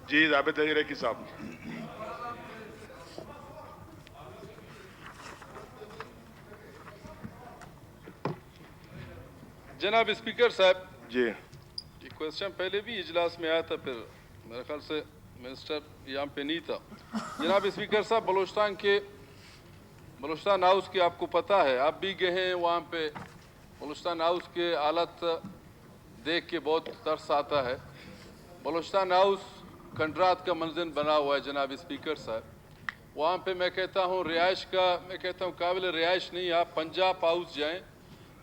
جی ضابط رکی صاحب. جناب اسپیکر صاحب، جی یہ کوشچن پہلے بھی اجلاس میں آیا تھا، پھر میرے خیال سے منسٹر یہاں پہ نہیں تھا. جناب اسپیکر صاحب، بلوچستان ہاؤس کی آپ کو پتہ ہے، آپ بھی گئے ہیں وہاں پہ. بلوچستان ہاؤس کے حالت دیکھ کے بہت ترس آتا ہے. بلوچستان ہاؤس کنڈرات کا منظر بنا ہوا ہے جناب اسپیکر صاحب. وہاں پہ میں کہتا ہوں قابل رہائش نہیں. آپ پنجاب ہاؤس جائیں،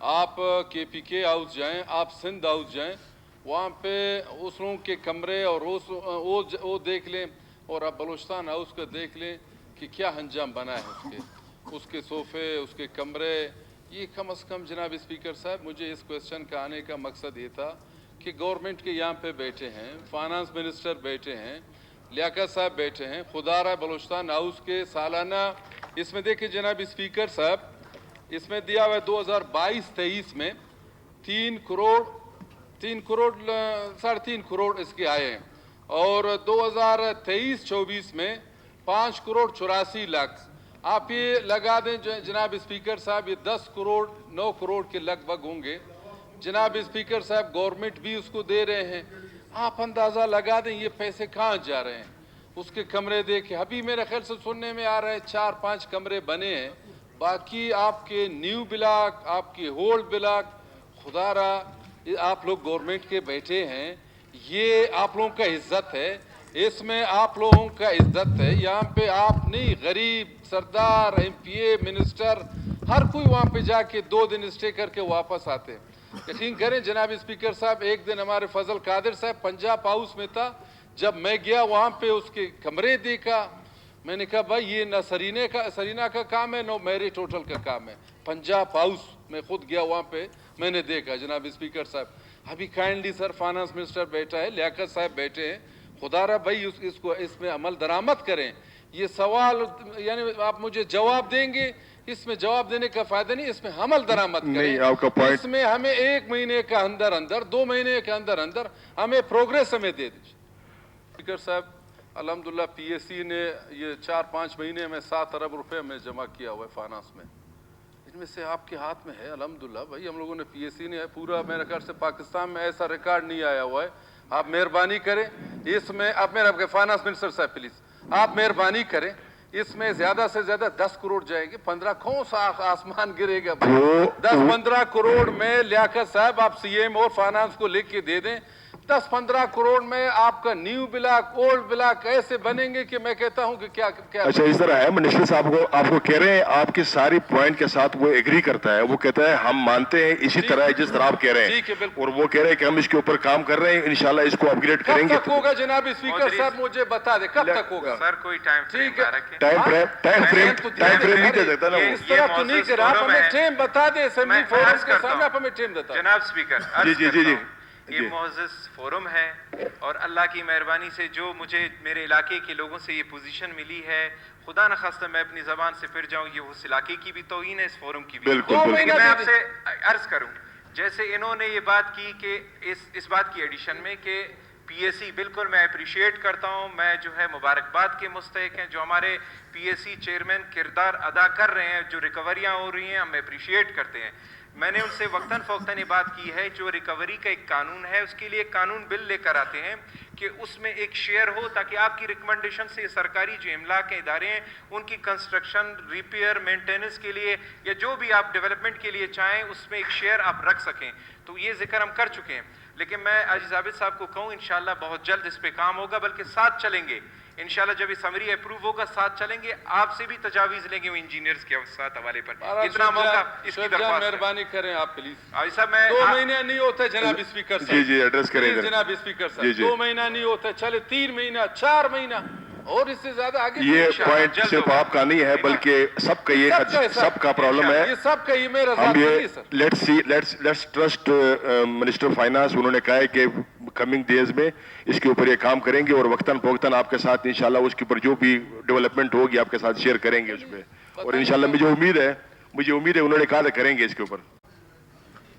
آپ کے پی ہاؤس جائیں، آپ سندھ ہاؤس جائیں، وہاں پہ اس روم کے کمرے اور وہ دیکھ لیں، اور آپ بلوچستان ہاؤس کا دیکھ لیں کہ کیا انجام بنا ہے اس کے صوفے، اس کے کمرے. یہ کم از کم جناب اسپیکر صاحب، مجھے اس کوشچن کا آنے کا مقصد یہ تھا کہ گورنمنٹ کے یہاں پہ بیٹھے ہیں، فائنانس منسٹر بیٹھے ہیں، لیاقت صاحب بیٹھے ہیں. خدا را بلوچستان ہاؤس کے سالانہ اس میں دیکھیں جناب اسپیکر صاحب، اس میں دیا ہوا ہے 2022-23 میں 3 کروڑ 3.5 کروڑ اس کے آئے ہیں، اور 2023-24 میں 5 کروڑ 84 لاکھ. آپ یہ لگا دیں جناب اسپیکر صاحب، یہ 10 کروڑ 9 کروڑ کے لگ بھگ ہوں گے. جناب اسپیکر صاحب، گورنمنٹ بھی اس کو دے رہے ہیں. آپ اندازہ لگا دیں یہ پیسے کہاں جا رہے ہیں. اس کے کمرے دیکھیں، ابھی میرے خیال سے سننے میں آ رہا ہے 4-5 کمرے بنے ہیں. باقی آپ کے نیو بلاک، آپ کے ہولڈ بلاک، خدا را آپ لوگ گورنمنٹ کے بیٹھے ہیں، یہ آپ لوگوں کا عزت ہے. اس میں آپ لوگوں کا عزت ہے. یہاں پہ آپ نہیں، غریب سردار، ایم پی اے، منسٹر، ہر کوئی وہاں پہ جا کے 2 دن اسٹے کر کے واپس آتے ہیں. یقین کریں جناب اسپیکر صاحب، ایک دن ہمارے فضل قادر صاحب پنجاب ہاؤس میں تھا. جب میں گیا وہاں پہ اس کے کمرے دیکھا، میں نے کہا بھائی یہ نہ سرینا کا کام ہے، نہ میرٹ ہوٹل کا کام ہے. پنجاب ہاؤس میں خود گیا وہاں پہ، میں نے دیکھا جناب اسپیکر صاحب. ابھی کائنڈلی سر فائنانس منسٹر بیٹھا ہے، لیاقت صاحب بیٹھے ہیں. خدا را بھائی اس میں عمل درآمد کریں. یہ سوال یعنی آپ مجھے جواب دیں گے، اس میں جواب دینے کا فائدہ نہیں، اس میں عمل درآمد کریں. نہیں، آپ کا پوائنٹ اس میں ہمیں 1 مہینے کا اندر 2 مہینے کے اندر ہمیں پروگریس ہمیں دے دیجیے. اسپیکر صاحب، الحمدللہ پی ایس سی نے یہ 4-5 مہینے میں 7 ارب روپے میں جمع کیا ہوا ہے فائنانس میں. ان میں سے آپ کے ہاتھ میں ہے الحمدللہ. بھائی ہم لوگوں نے پی ایس سی نے پورا، میرے خیال سے پاکستان میں ایسا ریکارڈ نہیں آیا ہوا ہے. آپ مہربانی کریں اس میں، آپ میرا فائنانس منسٹر صاحب پلیز آپ مہربانی کریں، اس میں زیادہ سے زیادہ 10 کروڑ جائیں گے. 15 کون سا آسمان گرے گا بھائی. 10-15 کروڑ میں لیاقت صاحب آپ سی ایم اور فائنانس کو لکھ کے دے دیں. 10-15 کروڑ میں آپ کا نیو بلاک، اولڈ بلاک ایسے بنیں گے کہ میں کہتا ہوں کہ کیا. اچھا اس طرح ہے، منسٹر صاحب آپ کو کہہ رہے ہیں، آپ کی ساری پوائنٹ کے ساتھ وہ ایگری کرتا ہے. وہ کہتا ہے ہم مانتے ہیں اسی طرح جس طرح آپ کہہ رہے ہیں، اور وہ کہہ رہے ہیں کہ ہم اس کے اوپر کام کر رہے ہیں، انشاءاللہ اس کو اپ گریڈ کریں گے. کب تک ہوگا جناب اسپیکر صاحب، مجھے بتا دیں کب تک ہوگا. سر کوئی ٹائم فریم نہ رکھیں. ٹائم فریم نہیں دے سکتا نا وہ. اس طرح تو نہیں کہ آپ ہمیں ٹیم بتا دیں. اسمبلی فورم کے سامنے آپ ہمیں ٹیم بتا دیں. جناب اسپیکر، جی یہ معزز فورم ہے، اور اللہ کی مہربانی سے جو مجھے میرے علاقے کے لوگوں سے یہ پوزیشن ملی ہے، خدا نخواستہ میں اپنی زبان سے پھر جاؤں، یہ اس علاقے کی بھی توہین ہے، اس فورم کی بھی. لیکن میں آپ سے عرض کروں، جیسے انہوں نے یہ بات کی کہ اس بات کی ایڈیشن میں کہ پی ایس سی، بالکل میں اپریشیٹ کرتا ہوں، میں جو ہے مبارکباد کے مستحق ہیں جو ہمارے پی ایس سی چیئرمین کردار ادا کر رہے ہیں، جو ریکوریاں ہو رہی ہیں ہم اپریشیٹ کرتے ہیں. میں نے ان سے وقتاً فوقتاً یہ بات کی ہے، جو ریکوری کا ایک قانون ہے اس کے لیے ایک قانون بل لے کر آتے ہیں کہ اس میں ایک شیئر ہو، تاکہ آپ کی ریکمنڈیشن سے سرکاری جو املاک کے ادارے ہیں ان کی کنسٹرکشن، ریپیئر، مینٹیننس کے لیے یا جو بھی آپ ڈیولپمنٹ کے لیے چاہیں اس میں ایک شیئر آپ رکھ سکیں. تو یہ ذکر ہم کر چکے ہیں. لیکن میں آج ضابط صاحب کو کہوں انشاءاللہ بہت جلد اس پہ کام ہوگا، بلکہ ساتھ چلیں گے انشاءاللہ. جب یہ سمری اپروو ہوگا ساتھ چلیں گے، آپ سے بھی تجاویز لیں گے وہ انجینئرز کے ساتھ حوالے پر. اتنا موقع اس کی درخواست ہے. مہربانی کریں آپ پلیز. صاحب میں 2 مہینے نہیں ہوتے جناب اسپیکر صاحب. جی ایڈریس کریں جناب اسپیکر صاحب، 2 مہینہ نہیں ہوتا، چلے 3 مہینہ 4 مہینہ اور اس سے زیادہ آگے. یہ پوائنٹ صرف آپ کا نہیں ہے بلکہ سب کا، یہ سب کا پرابلم ہے. یہ سب کا ہی میرا ذات نہیں ہے sir. Let's trust minister finance. انہوں نے کہا ہے کہ کمنگ ڈیز میں اس کے اوپر یہ کام کریں گے، اور وقتاً فوقتاً آپ کے ساتھ انشاءاللہ اس کے اوپر جو بھی ڈیولپمنٹ ہوگی آپ کے ساتھ شیئر کریں گے اس پہ. اور انشاءاللہ مجھے امید ہے انہوں نے کہا تھا کریں گے اس کے اوپر.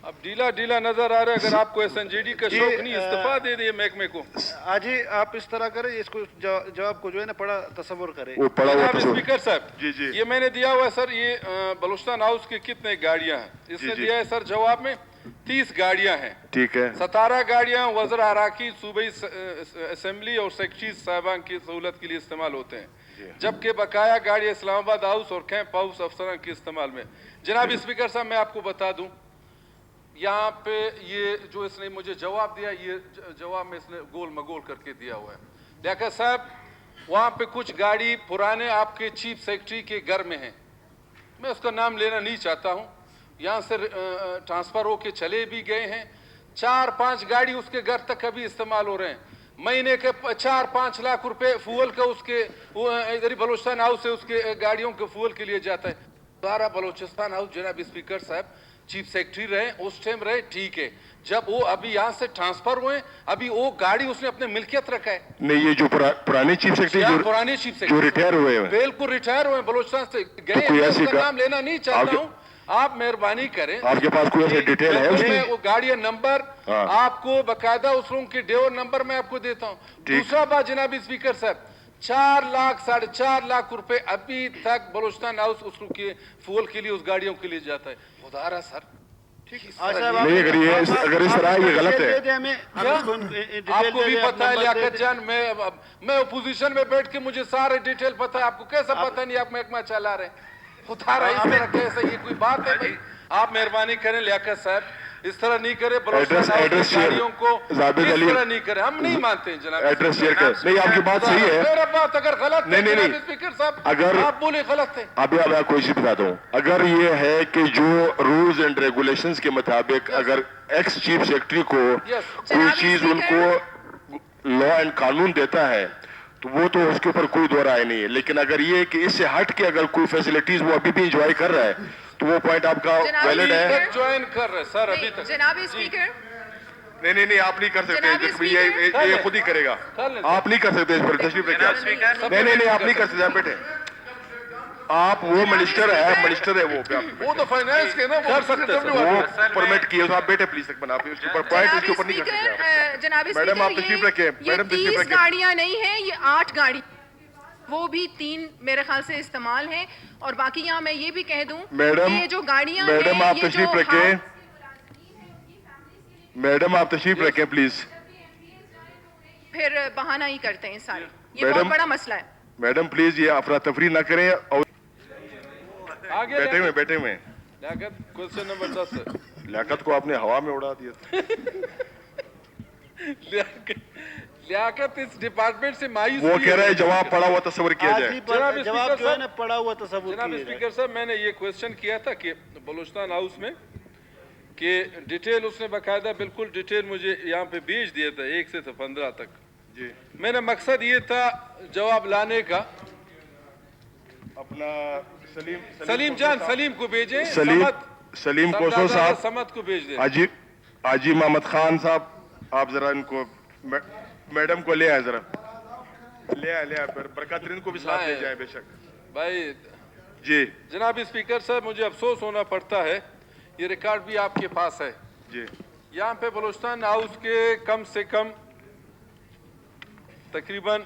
اب ڈھیلا ڈھیلا نظر آ رہا ہے. اگر آپ کو SNJD کا شوق نہیں, استعفا دے دے محکمے کو. آجی آپ اس طرح کریں, اس کو جواب کو جو ہے نا پڑا تصور کریں. وہ پڑا ہوا جناب تو اسپیکر صاحب, جی جی یہ میں نے دیا ہوا ہے سر. یہ بلوچستان ہاؤس کی کتنے گاڑیاں ہیں اس نے دیا ہے سر جواب میں. 30 گاڑیاں ہیں. ٹھیک ہے. 17 گاڑیاں وزیر اراکین صوبائی اسمبلی اور سیکرٹریز صاحبان کی سہولت کے لیے استعمال ہوتے ہیں, جبکہ بقایا گاڑی اسلام آباد ہاؤس اور کیمپ ہاؤس افسران کے استعمال میں. جناب اسپیکر صاحب, میں آپ کو بتا دوں یہاں پہ یہ جو اس نے مجھے جواب دیا, یہ جواب میں اس نے گول مگول کر کے دیا ہوا ہے. لیاقت صاحب, وہاں پہ کچھ گاڑی پرانے آپ کے چیف سیکرٹری کے گھر میں ہیں, میں اس کا نام لینا نہیں چاہتا ہوں, یہاں سے ٹرانسفر ہو کے چلے بھی گئے ہیں. 4-5 گاڑی اس کے گھر تک ابھی استعمال ہو رہے ہیں. مہینے کے 4-5 لاکھ روپے فول کا اس کے ادھر بلوچستان ہاؤس سے اس کے گاڑیوں کے فول کے لیے جاتا ہے. سارا بلوچستان ہاؤس جناب اسپیکر صاحب چیف سیکرٹری رہے, اس ٹائم رہے, ٹھیک ہے. جب وہ ابھی یہاں سے ٹرانسفر ہوئے, ابھی وہ گاڑی اس نے اپنے ملکیت رکھا ہے. نہیں, یہ جو پرانے چیف سیکرٹری پرانے چیف جو سیکرٹری ریٹائر ہوئے ہیں, بالکل ریٹائر ہوئے بلوچستان سے گئے, کوئی میں ایسی اس کا نام لینا نہیں چاہتا ہوں, آپ مہربانی کریں. آپ کے پاس کوئی ایسی ڈیٹیل ہے اس کی؟ میں وہ گاڑی نمبر آپ کو باقاعدہ اس روم کے ڈیور نمبر میں آپ کو دیتا ہوں. دوسرا بات جناب اسپیکر صاحب, 4-4.5 لاکھ روپے ابھی تک بلوچستان ہاؤس اس کے فول کے لیے اس گاڑیوں کے لیے جاتا ہے. خدا رہا سر, نہیں, اگر اس طرح یہ غلط ہے. آپ کو بھی پتا ہے لیاقت جان, میں اپوزیشن میں بیٹھ کے مجھے سارے ڈیٹیل پتا ہے, آپ کو کیسا پتا نہیں آپ محکمہ چلا رہے ہیں. خدا رہا, اس طرح کیسا, یہ کوئی بات ہے بھائی؟ آپ مہربانی کریں لیاقت صاحب, اس طرح نہیں کرے, بلوچستان ہاؤس کی گاڑیوں کو اس طرح نہیں کرے, ہم نہیں مانتے ہیں جناب. ایڈریس شیئر کر. نہیں, آپ کی بات صحیح ہے. میرا بات اگر غلط ہے جناب اسپیکر صاحب, اگر آپ بولے غلط ہے. ابھی میں کوئی چیز بتاتا ہوں. اگر یہ ہے کہ جو رولز اینڈ ریگولیشنز کے مطابق اگر ایکس چیف سیکرٹری کو کوئی چیز ان کو لا اینڈ قانون دیتا ہے تو وہ تو اس کے اوپر کوئی دو رائے نہیں ہے. لیکن اگر یہ کہ اس سے ہٹ کے اگر کوئی فیسلٹیز وہ ابھی بھی انجوائے کر رہا ہے تو وہ پوائنٹ آپ کا ویلڈ ہے. جوائن کر رہے سر ابھی تک. جناب اسپیکر, نہیں, آپ نہیں کر سکتے, یہ خود ہی کرے گا. آپ نہیں کر سکتے اس پر تشریف لے کے. نہیں, آپ نہیں کر سکتے. آپ بیٹھے, آپ وہ منسٹر ہے وہ تو فائنانس کے نا, کر سکتے ہیں وہ پرمٹ کیے, تو آپ بیٹھے پلیز تک بنا اس کے اوپر پوائنٹ اس کے اوپر نہیں کر سکتے. جناب میڈم آپ اسپیکر, تشریف رکھیں. یہ 30 گاڑیاں نہیں ہیں, یہ 8 گاڑی, وہ بھی 3 میرے خیال سے استعمال ہیں, اور باقی یہاں میں یہ بھی کہہ دوں کہ جو گاڑیاں ہیں, میڈم آپ تشریف رکھیں. میڈم آپ تشریف رکھیں پلیز. پھر بہانہ ہی کرتے ہیں سارے, یہ بہت بڑا مسئلہ ہے. میڈم پلیز یہ افراتفری نہ کریں. بیٹھے ہوئے لیاقت, کوسچن نمبر 10. لیاقت کو آپ نے ہوا میں اڑا دیا. لیاقت اس ڈپارٹمنٹ سے مایوس, وہ کہہ رہا ہے جواب پڑا ہوا تصور کیا جائے. جواب جو ہے نا پڑا ہوا تصور. جناب اسپیکر صاحب, میں نے یہ کوسچن کیا تھا کہ بلوچستان ہاؤس میں کہ ڈیٹیل اس نے باقاعدہ بالکل ڈیٹیل مجھے یہاں پہ بھیج دیا تھا 1 سے 15 تک. جی, میں نے مقصد یہ تھا جواب لانے کا. اپنا سلیم جان, سلیم کو بھیجیں. سلیم کوسو صاحب, سمت کو بھیج دیں. حاجی محمد خان صاحب, آپ ذرا ان کو میڈم کو لے آئے, ذرا لے آئے. برکاترین کو بھی ساتھ لے جائیں بے شک. بھائی جی جناب اسپیکر صاحب, مجھے افسوس ہونا پڑتا ہے, یہ ریکارڈ بھی آپ کے پاس ہے. جی, یہاں پہ بلوچستان ہاؤس کے کم سے کم تقریباً,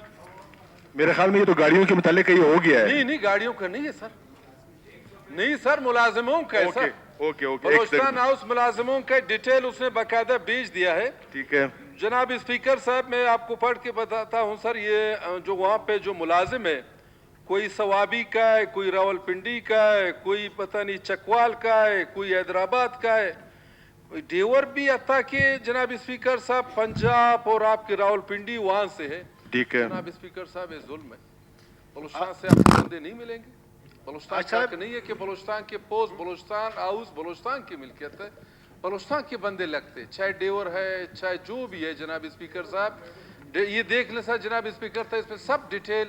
میرے خیال میں یہ تو گاڑیوں کے متعلق یہ ہو گیا ہے. نہیں, گاڑیوں کا نہیں ہے سر, نہیں سر, ملازموں کا ہے سر. بلوچستان ہاؤس ملازموں کا ڈیٹیل اس نے باقاعدہ بھیج دیا ہے. ٹھیک ہے جناب اسپیکر صاحب, میں آپ کو پڑھ کے بتاتا ہوں سر. یہ جو وہاں پہ جو ملازم ہے, کوئی سوابی کا ہے, کوئی راول پنڈی کا ہے, کوئی پتہ نہیں چکوال کا ہے, کوئی حیدرآباد کا ہے, کوئی ڈیور بھی عطا کہ جناب اسپیکر صاحب پنجاب اور آپ کے راول پنڈی وہاں سے ہے. ٹھیک ہے جناب اسپیکر صاحب, یہ ظلم ہے. بلوچستان سے آپ کو بندے نہیں ملیں گے. بلوچستان کا نہیں ہے کہ بلوچستان کے پوسٹ بلوچستان ہاؤس بلوچستان کی ملکیت ہے, بلوچستان کے بندے لگتے, چاہے ڈیور ہے چاہے جو بھی ہے. جناب اسپیکر صاحب, یہ دیکھ لیں سر جناب اسپیکر تھا, اس میں سب ڈیٹیل,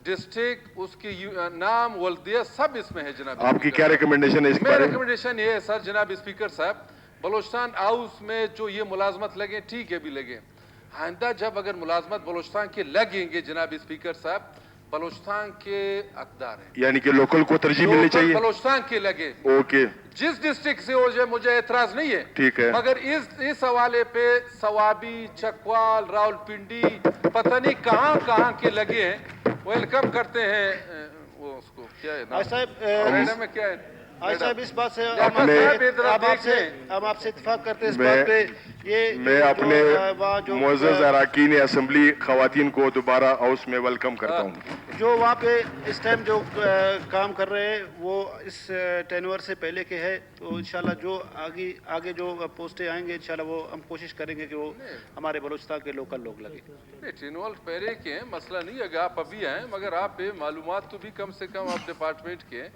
ڈسٹرکٹ, اس کی نام, ولدیہ, سب اس میں ہے. جناب آپ کی کیا ریکمنڈیشن ہے اس میری ریکمنڈیشن یہ ہے سر جناب اسپیکر صاحب, بلوچستان ہاؤس میں جو یہ ملازمت لگے ٹھیک ہے بھی لگے, آئندہ جب اگر ملازمت بلوچستان کے لگیں گے جناب اسپیکر صاحب, बलूचिस्तान के हकदार हैं, यानी कि लोकल को तरजीह मिलनी जो चाहिए। बलूचिस्तान के लगे। ओके, जिस डिस्ट्रिक्ट से हो जाए मुझे एतराज नहीं है, ठीक है। मगर इस हवाले पे सवाबी, चकवाल, रावलपिंडी, पता नहीं कहाँ के लगे हैं, वेलकम करते हैं। वो उसको क्या है नाम? आज साहब कनाडा में क्या है? आज साहब इस बात से हम आपसे इत्तेफाक करते हैं इस बात पे। ये मैं अपने मुअज़्ज़ज़ अरकान असेंबली ख़वातीन को दोबारा हाउस में वेलकम करता हूँ। जो वहाँ पे इस टाइम जो काम कर रहे हैं वो इस टेन्योर से पहले के है, तो इंशाल्लाह जो आगे जो पोस्टें आएंगे इंशाल्लाह वो हम कोशिश करेंगे कि वो हमारे बलूचिस्तान के लोकल लोग लगे। टेन्योर पहले के हैं, मसला नहीं है, आप अभी आए, मगर आप पे मालूमात तो भी कम से कम आप डिपार्टमेंट के हैं,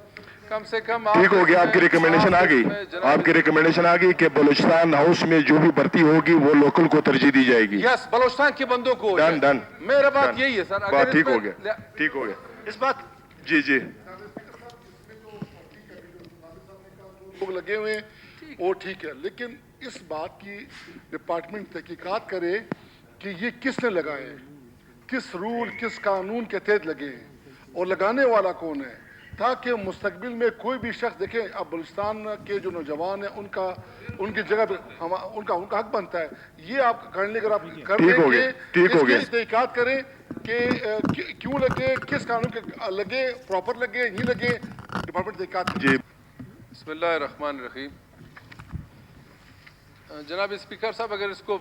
कम से कम ठीक हो गया। आपकी रिकमेंडेशन आ गई, आपकी रिकमेंडेशन आ गई कि बलूचिस्तान हाउस में जो भी भर्ती होगी वो लोकल को तरजीह दी जाएगी। यस, बलूचिस्तान के बंदों को। डन। मेरा बात यही है सर। बात ठीक हो गया, ठीक हो गया इस बात जी। लोग लगे हुए हैं वो ठीक है, लेकिन इस बात की डिपार्टमेंट तहकीकात करे कि ये किसने लगाए हैं, किस रूल किस कानून के तहत लगे हैं और लगाने वाला कौन है, ताकि मुस्तकबिल में कोई भी शख्स देखे। अब बलूचिस्तान के जो नौजवान हैं उनकी जगह पे उनका हक बनता है। ये आप करने अगर आप कर देंगे, तहकीकात करें कि क्यों लगे, किस कानून के लगे, प्रॉपर लगे नहीं लगे, डिपार्टमेंट तहकीकात जी। बिस्मिल्लाहिर्रहमानिर्रहीम। जनाब स्पीकर साहब, अगर इसको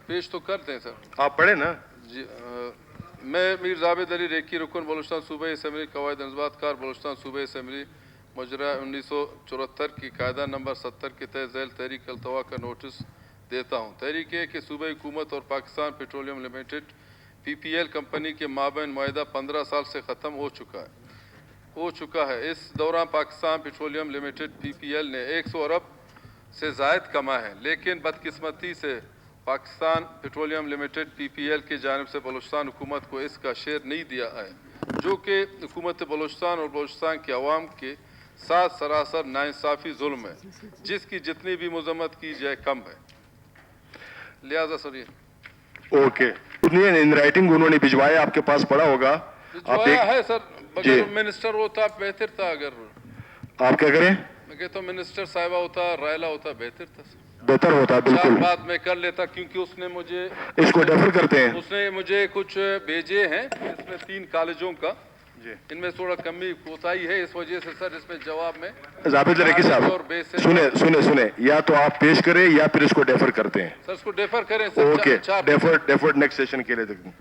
पेश तो कर दें सर। आप पढ़े ना जी। मैं मीर जावेद अली रेकी, रुकन बलूचिस्तान सूबाई असम्बली, कवायद नज़बातकार बलूचिस्तान सूबाई असम्बली, मुजरा 1974 की कायदा नंबर 70 के तहत झैल तहरीक अल्तवा का नोटिस देता हूँ। तहरीक है कि सूबाई हुकूमत और Pakistan petroleum limited PPL company के माबैन मुआहदा 15 साल से ख़त्म हो चुका है। इस दौरान पाकिस्तान पेट्रोलियम लिमिटेड PPL ने 100 अरब से ज़ायद कमा है, लेकिन बदकिस्मती से पाकिस्तान पेट्रोलियम लिमिटेड PPL की जानिब से बलूचिस्तान हुकूमत को इसका शेयर नहीं दिया है, जो कि हुकूमत बलूचिस्तान और बलूचिस्तान के अवाम के साथ सरासर नाइंसाफ़ी जुल्म है, जिसकी जितनी भी मजम्मत की जाए कम है। लिहाजा सर ये ओके, इन राइटिंग उन्होंने भिजवाया, आपके पास पड़ा होगा। आप है सर, अगर मिनिस्टर होता बेहतर था। अगर आप क्या करें, मैं कहता हूँ मिनिस्टर साहिबा होता, रायला होता, बेहतर था सर, बेहतर होता। बिल्कुल बात में कर लेता, क्योंकि उसने मुझे इसको डेफर करते हैं। उसने मुझे कुछ भेजे हैं, इसमें 3 कॉलेजों का, इनमें थोड़ा कमी कोताही है, इस वजह से सर इसमें जवाब में जावेद रेकी साहब सुने, या तो आप पेश करें या फिर इसको डेफर करते हैं। सर इसको डेफर करें sir. Okay, defer next session के लिए तक।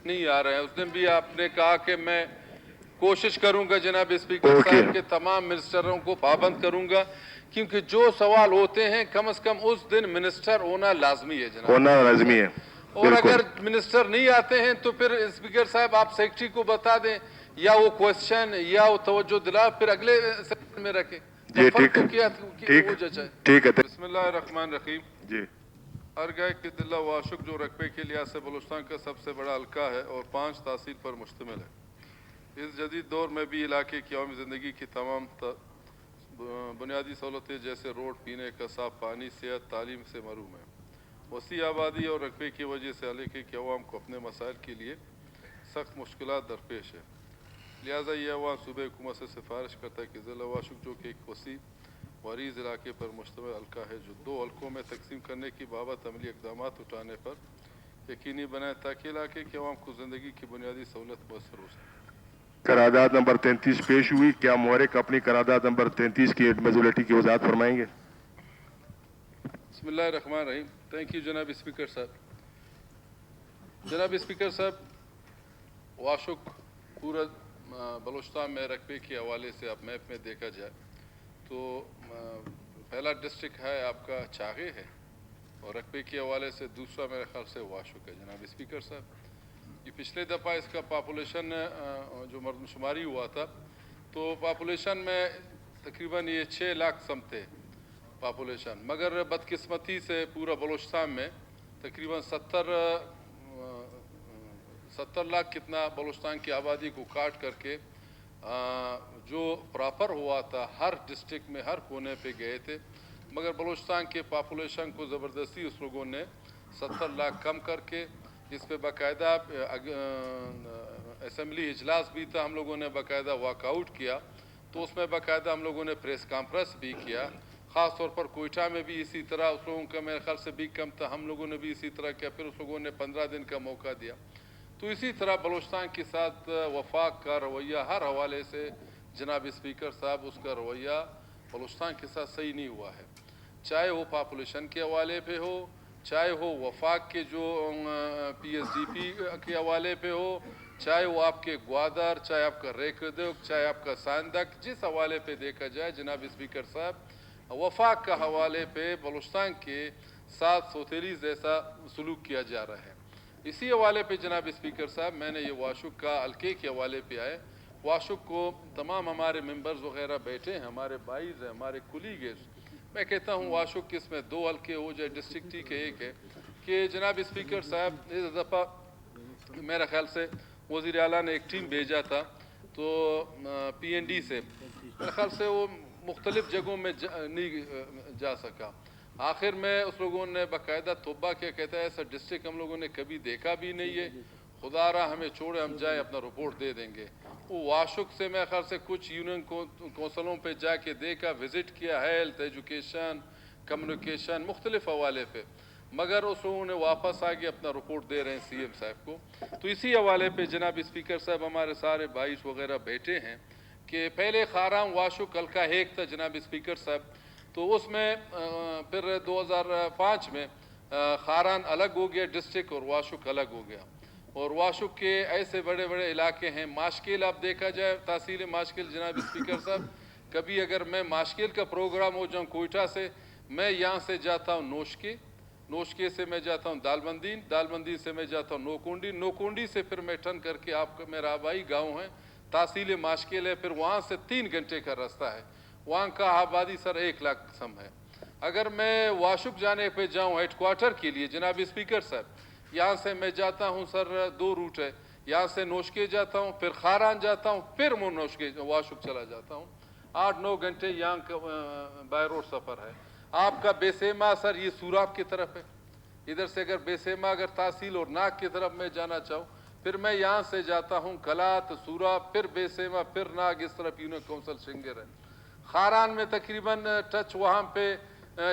नहीं आ रहे हैं। उस दिन भी आपने कहा कि मैं कोशिश करूंगा जनाब स्पीकर साहब के तमाम मिनिस्टरों को पाबंद करूंगा, क्योंकि जो सवाल होते हैं कम से कम उस दिन मिनिस्टर होना लाजमी है जनाब, होना लाजमी है। और अगर मिनिस्टर नहीं आते हैं तो फिर स्पीकर साहब आप सेक्रेटरी को बता दें, या वो क्वेश्चन या वो तवज्जो दिला, फिर अगले सेशन में रखें। जी ठीक है। बिस्मिल्लाहिर्रहमानिर्रहीम जी। अरगा के दिल्ला वाशुक जो रकबे के लिहाज से बलूचिस्तान का सबसे बड़ा हल्का है और 5 तहसील पर मुश्तमिल है। इस जदीद दौर में भी इलाके की अवामी ज़िंदगी की तमाम बुनियादी सहूलतें जैसे रोड, पीने का साफ पानी, सेहत, तालीम से महरूम है। वसी आबादी और रकबे की वजह से इलाके के अवाम को अपने मसाइल के लिए सख्त मुश्किलात दरपेश है। लिहाजा ये अवाम सूबे हुकूमत से सिफारिश करता है कि ज़िला वाशुक, जो कि एक वसी वरीज़ इलाके पर मुश्तमिल हल्का है, जो 2 हल्कों में तकसीम करने की बाबत अमली इक़दाम उठाने पर यकीनी बनाए, ताकि इलाके के अवाम को ज़िंदगी की बुनियादी सहूलत मुयसर हो सके। करारदाद नंबर 33 पेश हुई। क्या मुहर्रिक अपनी करारदाद नंबर 33 की एडमिसिबिलिटी की वजाहत फरमाएंगे? बिस्मिल्लाहिर्रहमानिर्रहीम। थैंक यू जनाब स्पीकर साहब। जनाब स्पीकर साहब, वाशुक पूरा बलूचिस्तान में रकबे के हवाले से आप मैप में देखा जाए तो पहला डिस्ट्रिक्ट है आपका चागे है, और रकबे के हवाले से दूसरा मेरे ख्याल से वाशुक है। जनाब स्पीकर साहब, ये पिछले दफ़ा इसका पॉपुलेशन जो मरदमशुमारी हुआ था तो पॉपुलेशन में तकरीबन ये 6 लाख समते पॉपुलेशन, मगर बदकिस्मती से पूरा बलूचिस्तान में तकरीबन 70 लाख कितना बलूचिस्तान की आबादी को काट करके जो प्रॉपर हुआ था हर डिस्ट्रिक्ट में हर कोने पे गए थे, मगर बलूचिस्तान के पॉपुलेशन को ज़बरदस्ती उस लोगों ने 70 लाख कम करके इस पे बाकायदा असम्बली इजलास भी था, हम लोगों ने बाकायदा वॉकआउट किया, तो उसमें बाकायदा हम लोगों ने प्रेस कॉन्फ्रेंस भी किया। ख़ास तौर पर कोयटा में भी इसी तरह उस लोगों का मेरे ख्याल से भी कम था, हम लोगों ने भी इसी तरह किया, फिर उस लोगों ने 15 दिन का मौका दिया। तो इसी तरह बलूचिस्तान के साथ वफाक का रवैया हर हवाले से जनाब स्पीकर साहब उसका रवैया बलूचिस्तान के साथ सही नहीं हुआ है, चाहे वो पॉपुलेशन के हवाले पे हो, चाहे हो वफाक के जो PSDP के हवाले पे हो, चाहे वो आपके ग्वादर, चाहे आपका रेखदुक, चाहे आपका सांदक, जिस हवाले पे देखा जाए जनाब स्पीकर साहब वफाक का हवाले पे बलूचिस्तान के साथ सौतेली जैसा सलूक किया जा रहा है। इसी हवाले पे जनाब स्पीकर साहब मैंने ये वाशुक का हल्के के हवाले पे आए, वाशुक को तमाम हमारे मेंबर्स वगैरह बैठे हैं, हमारे भाईज हैं, हमारे कुलीग हैं, मैं कहता हूँ वाशुक किस में 2 हल्के हो जाए, डिस्ट्रिक्ट ही के एक है कि जनाब स्पीकर साहब इस दफ़ा मेरा ख्याल से वज़ीर आला ने एक टीम भेजा था, तो PND से मेरे ख्याल से वो मुख्तलिफ जगहों में नहीं जा सका। आखिर में उस लोगों ने बाकायदा तोबा किया, कहता है ऐसा डिस्ट्रिक्ट हम लोगों ने कभी देखा भी नहीं है, खुदारा हमें छोड़े, हम जाए अपना रिपोर्ट दे देंगे। वो वाशुक से मेरे ख्याल से कुछ यूनियन कौंसलों पे जाके देखा, विज़िट किया, हेल्थ, एजुकेशन, कम्युनिकेशन, मुख्तलिफ हवाले पे, मगर उस लोगों ने वापस आके अपना रिपोर्ट दे रहे हैं CM साहब को। तो इसी हवाले पे जनाब स्पीकर साहब हमारे सारे भाई वगैरह बैठे हैं कि पहले खाराम वाशुक हल्का एक था जनाब स्पीकर साहब, तो उसमें फिर 2005 में खारान अलग हो गया डिस्ट्रिक्ट और वाशुक अलग हो गया, और वाशुक के ऐसे बड़े बड़े इलाके हैं। माशकिल आप देखा जाए, तहसील माशकिल जनाब स्पीकर साहब, कभी अगर मैं माशकिल का प्रोग्राम हो जाऊँ कोयटा से, मैं यहाँ से जाता हूँ नोशके से मैं जाता हूँ दालबंदी से मैं जाता हूँ नोकुंडी से फिर मैं टर्न करके आपका मेरा आबाई गाँव है तहसील माशकिल है, फिर वहाँ से 3 घंटे का रास्ता है, वहाँ का आबादी सर 1 लाख सम है। अगर मैं वाशुक जाने पे जाऊँ हेडक्वार्टर के लिए जनाब स्पीकर साहब, यहाँ से मैं जाता हूँ सर 2 रूट है, यहाँ से नोशके जाता हूँ, फिर खारान जाता हूँ, फिर मैं नोशके वाशुक चला जाता हूँ, 8-9 घंटे यहाँ का बाय रोड सफ़र है। आपका बेसेमा सर ये सूराब की तरफ है, इधर से अगर बेसेमा अगर तहसील और नाक की तरफ मैं जाना चाहूँ, फिर मैं यहाँ से जाता हूँ कलात, सूराब, फिर बेसेमा, फिर नाग, इस तरफ यूनियन काउंसिल सिंगर है। खारान में तकरीबन टच वहाँ पे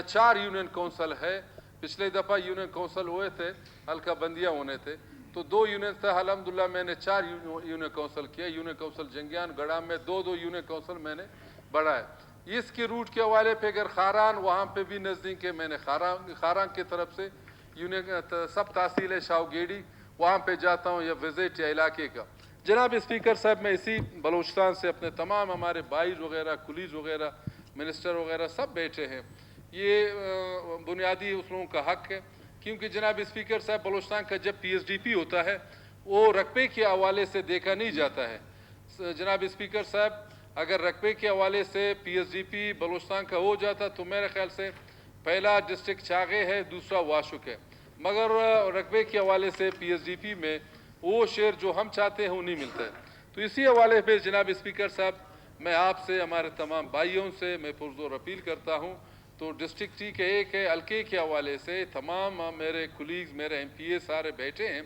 4 यूनियन काउंसिल है, पिछले दफ़ा यूनियन काउंसिल हुए थे, हल्का बंदियाँ होने थे, तो 2 यूनियन था, अल्हम्दुलिल्लाह मैंने 4 यूनियन काउंसिल किया। यूनियन काउंसिल जंगियान गड़ा में 2 यूनियन काउंसिल मैंने बढ़ाए। इसके रूट के हवाले पे अगर खारान वहाँ पे भी नज़दीक है, मैंने खारान की तरफ से यूनियन सब तहसील है शाहगेड़ी, वहाँ पे जाता हूँ या विज़िट या इलाके का। जनाब स्पीकर साहब मैं इसी बलूचिस्तान से अपने तमाम हमारे भाई वगैरह कुलीज वगैरह मिनिस्टर वगैरह सब बैठे हैं, ये बुनियादी उस लोगों का हक है, क्योंकि जनाब स्पीकर साहब बलूचिस्तान का जब PSDP होता है वो रकबे के हवाले से देखा नहीं जाता है। जनाब स्पीकर साहब अगर रकबे के हवाले से PSDP बलूचिस्तान का हो जाता तो मेरे ख्याल से पहला डिस्ट्रिक्ट चागे है, दूसरा वाशुक है, मगर रकबे के हवाले से PSDP में वो शेर जो हम चाहते हैं वो नहीं मिलता है। तो इसी हवाले पे जनाब स्पीकर साहब मैं आपसे हमारे तमाम भाइयों से मैं पुरजोर अपील करता हूँ, तो डिस्ट्रिक्ट टी के एक है हल्के के हवाले से तमाम मेरे कुलीग्स मेरे MPA सारे बैठे हैं,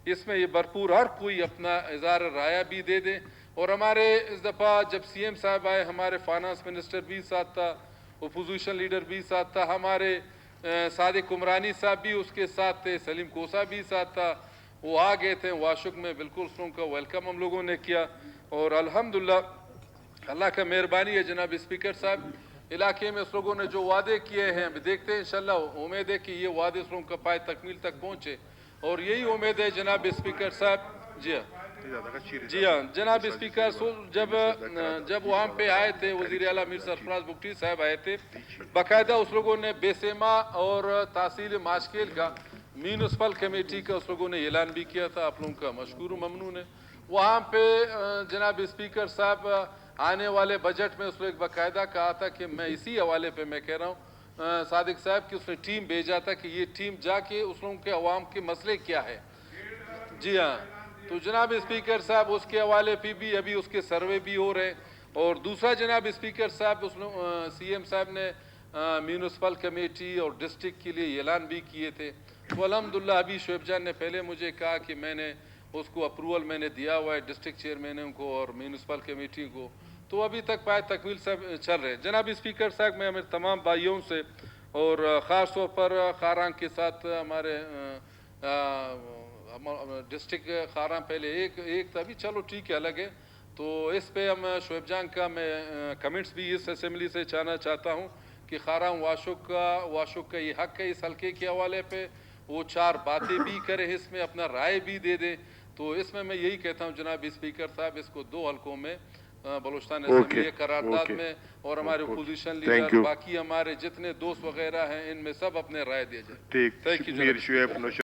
इसमें ये भरपूर हर कोई अपना इज़हार राय भी दे दें। और हमारे इस दफ़ा जब CM साहब आए हमारे फाइनेंस मिनिस्टर भी साथ था, अपोजिशन लीडर भी साथ था, हमारे सादिक उमरानी साहब भी उसके साथ थे, सलीम कोसा भी साथ था, वो आ गए थे वाशुक में, बिल्कुल उन का वेलकम हम लोगों ने किया। और अल्हम्दुलिल्लाह अल्लाह का मेहरबानी है जनाब स्पीकर साहब, इलाके में उस लोगों ने जो वादे किए हैं अभी देखते हैं, इंशाल्लाह उम्मीद है कि ये वादे उस लोगों का पाए तकमील तक पहुँचे, और यही उम्मीद है जनाब स्पीकर साहब। जी हाँ जनाब स्पीकर जब वहाँ पे आए थे वज़ीर आला मीर सरफराज बुगटी साहब आए थे, बाकायदा उस लोगों ने बेसेमा और तहसील माशकिल का म्यूनिसिपल कमेटी का उस लोगों ने ऐलान भी किया था, आप लोगों का मशकूर ममनून है। वहाँ पे जनाब स्पीकर साहब आने वाले बजट में उसने एक बाकायदा कहा था कि मैं इसी हवाले पे मैं कह रहा हूँ सादिक साहब की उसने टीम भेजा था कि ये टीम जाके उस लोगों के अवाम के मसले क्या है। जी हाँ, तो जनाब स्पीकर साहब उसके हवाले पे भी अभी उसके सर्वे भी हो रहे हैं। और दूसरा जनाब स्पीकर साहब उस CM साहब ने म्यूनिसिपल कमेटी और डिस्ट्रिक्ट के लिए ऐलान भी किए थे। तो अल्हम्दुलिल्लाह अभी शोएब जान ने पहले मुझे कहा कि मैंने उसको अप्रूवल मैंने दिया हुआ है डिस्ट्रिक्ट चेयरमैन को और म्यूनिसिपल कमेटी को, तो अभी तक पाए तकमील सब चल रहे हैं। जनाब स्पीकर साहब, मैं मेरे तमाम भाइयों से और ख़ास तौर पर खारां के साथ हमारे डिस्ट्रिक्ट खारां पहले एक था, अभी चलो ठीक है अलग है, तो इस पे हम शोएब जान का मैं कमेंट्स भी इस असेंबली से चाहता हूँ कि खारां वाशुक का ये हक है इस हल्के के हवाले पे वो 4 बातें भी करे, इसमें अपना राय भी दे दे। तो इसमें मैं यही कहता हूँ जनाब स्पीकर साहब, इसको 2 हल्कों में बलूचिस्तान असेंबली करारदाद में और हमारे अपोजिशन लीडर बाकी हमारे जितने दोस्त वगैरह हैं इनमें सब अपने राय दिए जाए। ठीक, थैंक यू।